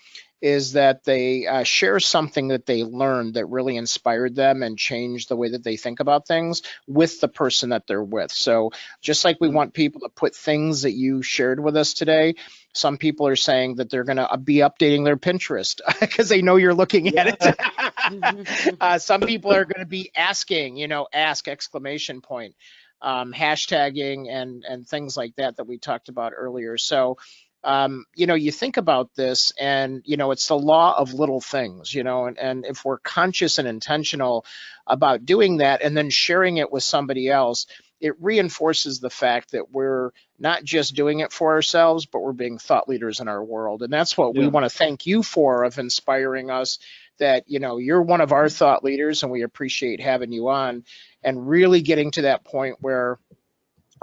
is that they share something that they learned that really inspired them and changed the way that they think about things with the person that they're with. So just like we want people to put things that you shared with us today, some people are saying that they're going to be updating their Pinterest because they know you're looking at it. Some people are going to be asking, ask exclamation point, hashtagging and things like that we talked about earlier. So you think about this and, it's the law of little things, and if we're conscious and intentional about doing that and then sharing it with somebody else, it reinforces the fact that we're not just doing it for ourselves, but we're being thought leaders in our world. And that's what we want to thank you for, of inspiring us that, you're one of our thought leaders and we appreciate having you on and really getting to that point where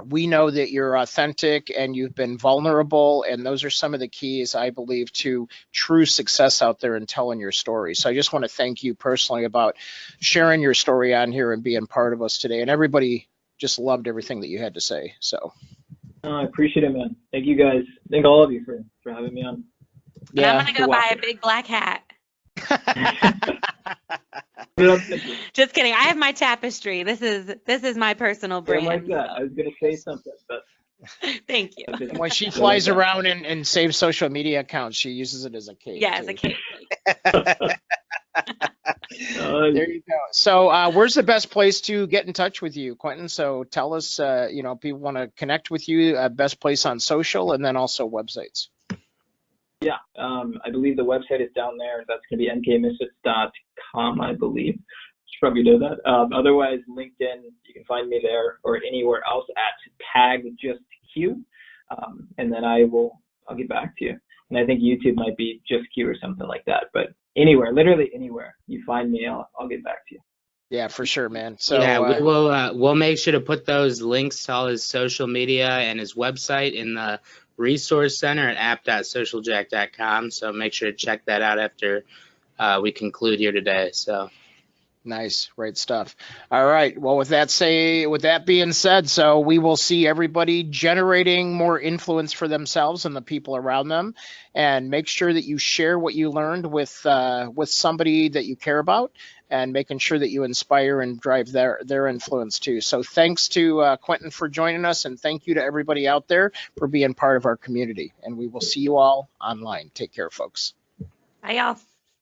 we know that you're authentic and you've been vulnerable, and those are some of the keys, I believe, to true success out there and telling your story. So I just want to thank you personally about sharing your story on here and being part of us today. And everybody just loved everything that you had to say. So I appreciate it, man. Thank you guys. Thank all of you for having me on. Yeah, I'm gonna go buy a big black hat. Just kidding. I have my tapestry. This is my personal brand. Like that. I was gonna say something, but thank you. When she flies around and saves social media accounts, she uses it as a cape. Yeah, as a cape. There you go. So where's the best place to get in touch with you, Quentin? So tell us, people want to connect with you, best place on social, and then also websites. Yeah, I believe the website is down there. That's going to be nkmisfits.com, I believe. You should probably know that. Otherwise, LinkedIn, you can find me there or anywhere else at tagjustq. And then I'll get back to you. And I think YouTube might be just Q or something like that. But anywhere, literally anywhere you find me, I'll get back to you. Yeah, for sure, man. So yeah, we'll make sure to put those links to all his social media and his website in the resource center at app.socialjack.com. So make sure to check that out after we conclude here today. So nice, great stuff. All right. Well, with that being said, so we will see everybody generating more influence for themselves and the people around them, and make sure that you share what you learned with somebody that you care about, and making sure that you inspire and drive their influence too. So thanks to Quentin for joining us, and thank you to everybody out there for being part of our community. And we will see you all online. Take care, folks. Bye, y'all.